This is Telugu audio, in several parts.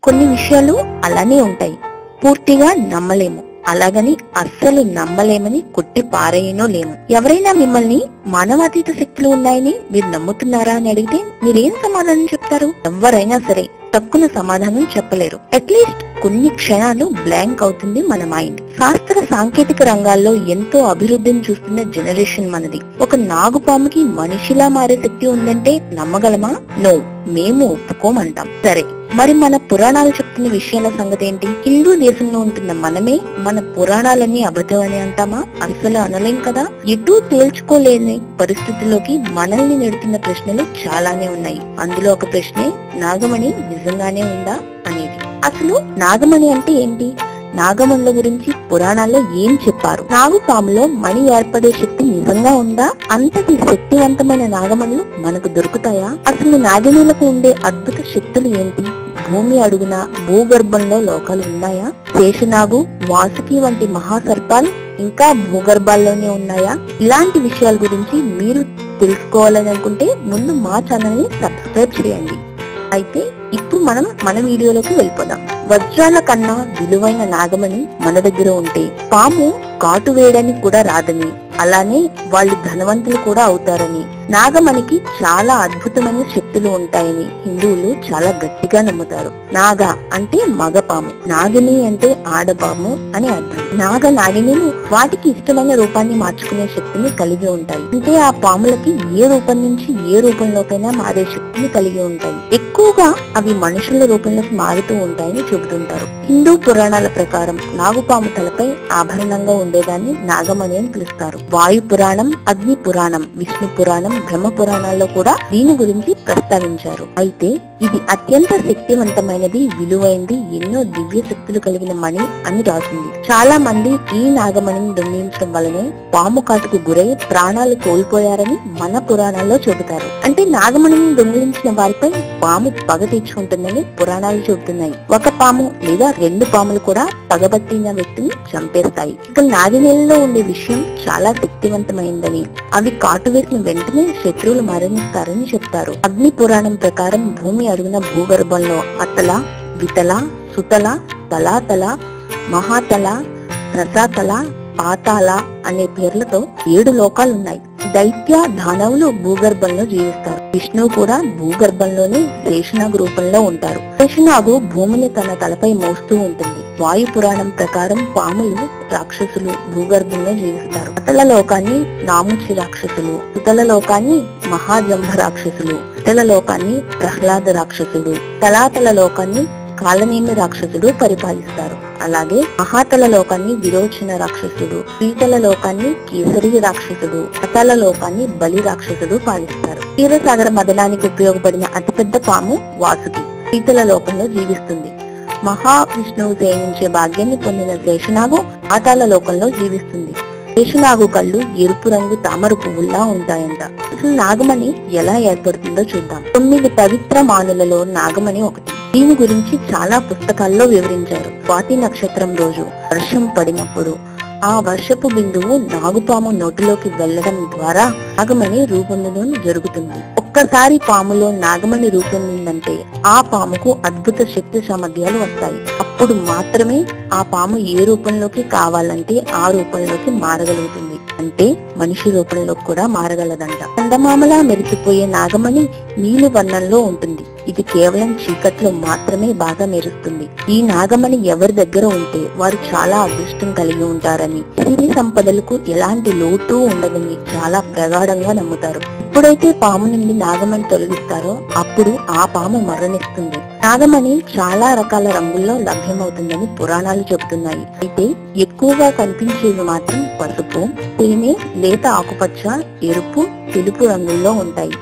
కొన్ని విషయాలు అలానే ఉంటాయి, పూర్తిగా నమ్మలేము. అలాగని అస్సలు నమ్మలేమని కొట్టి పారేయనో లేము. ఎవరైనా మిమ్మల్ని మానవాతీత శక్తులు ఉన్నాయని మీరు నమ్ముతున్నారా అని అడిగితే మీరేం సమాధానం చెప్తారు? ఎవరైనా సరే తక్కువ సమాధానం చెప్పలేరు. అట్లీస్ట్ కొన్ని క్షణాలు బ్లాంక్ అవుతుంది మన మైండ్. శాస్త్ర సాంకేతిక రంగాల్లో ఎంతో అభివృద్ధిని చూస్తున్న జనరేషన్ మనది. ఒక నాగుపాముకి మనిషిలా మారే శక్తి ఉందంటే నమ్మగలమా? నో, మేము ఒప్పుకోమంటాం. సరే, మరి మన పురాణాలు చెప్తున్న విషయాల సంగతి ఏంటి? హిందూ దేశంలో ఉంటున్న మనమే మన పురాణాలన్నీ అబద్ధం అని అంటామా? అసలు అనలేం కదా. ఎటూ తేల్చుకోలేని పరిస్థితుల్లోకి మనల్ని నెడుతున్న ప్రశ్నలు చాలానే ఉన్నాయి. అందులో ఒక ప్రశ్నే నాగమణి నిజంగానే ఉందా అనేది. అసలు నాగమణి అంటే ఏంటి? నాగమణుల గురించి పురాణాల్లో ఏం చెప్పారు? నాగుపాములో మణి ఏర్పడే శక్తి నిజంగా ఉందా? అంతటి శక్తివంతమైన నాగమణులు మనకు దొరుకుతాయా? అసలు నాగినీలకు ఉండే అద్భుత శక్తులు ఏంటి? భూమి అడుగున భూగర్భంలో లోకాలు ఉన్నాయా? శేషనాగు, వాసుకి వంటి మహాసర్పాలు ఇంకా భూగర్భాల్లోనే ఉన్నాయా? ఇలాంటి విషయాల గురించి మీరు తెలుసుకోవాలని అనుకుంటే ముందు మా ఛానల్ ని సబ్స్క్రైబ్ చేయండి. అయితే ఇప్పుడు మనం మన వీడియోలోకి వెళ్ళిపోదాం. వజ్రాల కన్నా విలువైన నాగమణి మన దగ్గర ఉంటే పాము కాటు వేయడానికి కూడా రాదని, అలానే వాళ్ళు ధనవంతులు కూడా అవుతారని, నాగమణికి చాలా అద్భుతమైన శక్తులు ఉంటాయని హిందువులు చాలా గట్టిగా నమ్ముతారు. నాగ అంటే మగపాము, నాగిని అంటే ఆడపాము అని అర్థం. నాగ నాగినీలు వాటికి ఇష్టమైన రూపాన్ని మార్చుకునే శక్తిని కలిగి ఉంటాయి. అంటే ఆ పాములకి ఏ రూపం నుంచి ఏ రూపంలోకైనా మారే శక్తిని కలిగి ఉంటాయి. ఎక్కువగా అవి మనుషుల రూపంలోకి మారుతూ ఉంటాయని చెబుతుంటారు. హిందూ పురాణాల ప్రకారం నాగుపాము తలపై ఆభరణంగా ఉండేదాన్ని నాగమణి అని పిలుస్తారు. వాయు పురాణం, అగ్ని పురాణం, విష్ణు పురాణం, బ్రహ్మ పురాణాల్లో కూడా దీని గురించి ప్రస్తావించారు. అయితే ఇది అత్యంత శక్తివంతమైనది, విలువైంది, ఎన్నో దివ్య శక్తులు కలిగిన మణి అని రాసింది. చాలా మంది ఈ నాగమణిని దొంగిలించడం వల్లనే పాము కాటుకు గురై ప్రాణాలు కోల్పోయారని మన పురాణాల్లో చెబుతారు. అంటే నాగమణిని దొంగిలించిన వారిపై పాము పగ తీర్చుకుంటుందని పురాణాలు చెబుతున్నాయి. ఒక పాము లేదా రెండు పాములు కూడా పగబట్టిన వ్యక్తిని చంపేస్తాయి. ఇక నాగినేలలో ఉండే విషయం చాలా శక్తివంతమైందని, అవి కాటు వేసిన వెంటనే శత్రువులు మరణిస్తారని చెప్తారు. అగ్ని పురాణం ప్రకారం భూమి అడుగున భూగర్భంలో అతల, వితల, సుతల, తలాతల, మహాతల, రసాతల, పాతాల అనే పేర్లతో 7 లోకాలున్నాయి. దైత్య, దానవులు భూగర్భంలో జీవిస్తారు. విష్ణువు కూడా భూగర్భంలోనే శేషనాగు రూపంలో ఉంటారు. శేషనాగు భూమిని తన తలపై మోస్తూ ఉంటుంది. వాయు పురాణం ప్రకారం పాములు, రాక్షసులు భూగర్భంలో జీవిస్తారు. అతల లోకాన్ని నాముచి రాక్షసులు, సుతల లోకాన్ని మహాజంభ రాక్షసులు, ఇతల లోకాన్ని ప్రహ్లాద రాక్షసుడు, తలాతల లోకాన్ని కాలనేమి రాక్షసుడు పరిపాలిస్తారు. అలాగే మహాతల లోకాన్ని విరోచన రాక్షసుడు, పీతల లోకాన్ని కేసరి రాక్షసుడు, అతల లోకాన్ని బలి రాక్షసుడు పాలిస్తారు. క్షీరసాగర మదనానికి ఉపయోగపడిన అతిపెద్ద పాము వాసుకి పీతల లోకంలో జీవిస్తుంది. మహావిష్ణువు సేవించే భాగ్యాన్ని పొందిన శేషనాగు పాతాళ లోకంలో జీవిస్తుంది. శేషనాగు కళ్ళు ఎరుపు రంగు తామర పువ్వుల్లా ఉంటాయంట. అసలు నాగమణి ఎలా ఏర్పడుతుందో చూద్దాం. 9 పవిత్ర మానులలో నాగమణి ఒకటి. దీని గురించి చాలా పుస్తకాల్లో వివరించారు. స్వాతి నక్షత్రం రోజు వర్షం పడినప్పుడు ఆ వర్షపు బిందువు నాగుపాము నోటిలోకి వెళ్లడం ద్వారా నాగమణి రూపొందడం జరుగుతుంది. ఒక్కసారి పాములో నాగమణి రూపొందిందంటే ఆ పాముకు అద్భుత శక్తి సామర్థ్యాలు వస్తాయి. అప్పుడు మాత్రమే ఆ పాము ఏ రూపంలోకి కావాలంటే ఆ రూపంలోకి మారగలుగుతుంది. అంటే మనిషి రూపంలో కూడా మారగలదంట. చందమామలా మెరిసిపోయే నాగమణి నీలి వర్ణంలో ఉంటుంది. ఇది కేవలం చీకట్లో మాత్రమే బాగా మెరుస్తుంది. ఈ నాగమణి ఎవరి దగ్గర ఉంటే వారు చాలా అదృష్టం కలిగి ఉంటారని, సిరి సంపదలకు ఎలాంటి లోటు ఉండదని చాలా ప్రగాఢంగా నమ్ముతారు. ఎప్పుడైతే పాము నుండి నాగమణి తొలగిస్తారో అప్పుడు ఆ పాము మరణిస్తుంది. నాగమణి చాలా రకాల రంగుల్లో లభ్యమవుతుందని పురాణాలు చెబుతున్నాయి. అయితే ఎక్కువగా కనిపించేవి మాత్రం పసుపు, తేనె, లేత ఆకుపచ్చ, ఎరుపు, తెలుపు రంగుల్లో ఉంటాయి.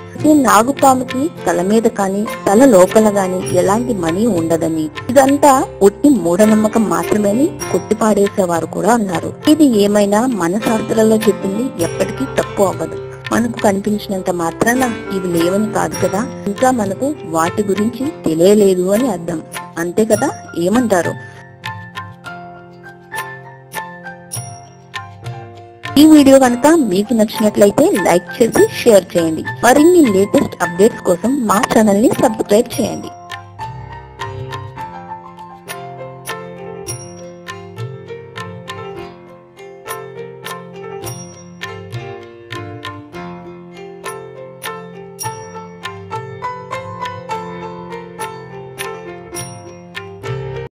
నాగుపాముకి తల మీద కాని తల లోపల గాని ఎలాంటి మణి ఉండదని, ఇదంతా ఒట్టి మూఢనమ్మకం మాత్రమేని కొట్టిపాడేసేవారు కూడా ఉన్నారు. ఇది ఏమైనా మన శాస్త్రాల్లో చెప్పింది ఎప్పటికీ తప్పు అవ్వదు. మనకు కనిపించినంత మాత్రాన ఇవి లేవని కాదు కదా, ఇంకా మనకు వాటి గురించి తెలియలేదు అని అర్థం. అంతే కదా, ఏమంటారు? ఈ వీడియో కనుక మీకు నచ్చినట్లయితే లైక్ చేసి షేర్ చేయండి. మరిన్ని లేటెస్ట్ అప్డేట్స్ కోసం మా ఛానల్ ని సబ్స్క్రైబ్ చేయండి.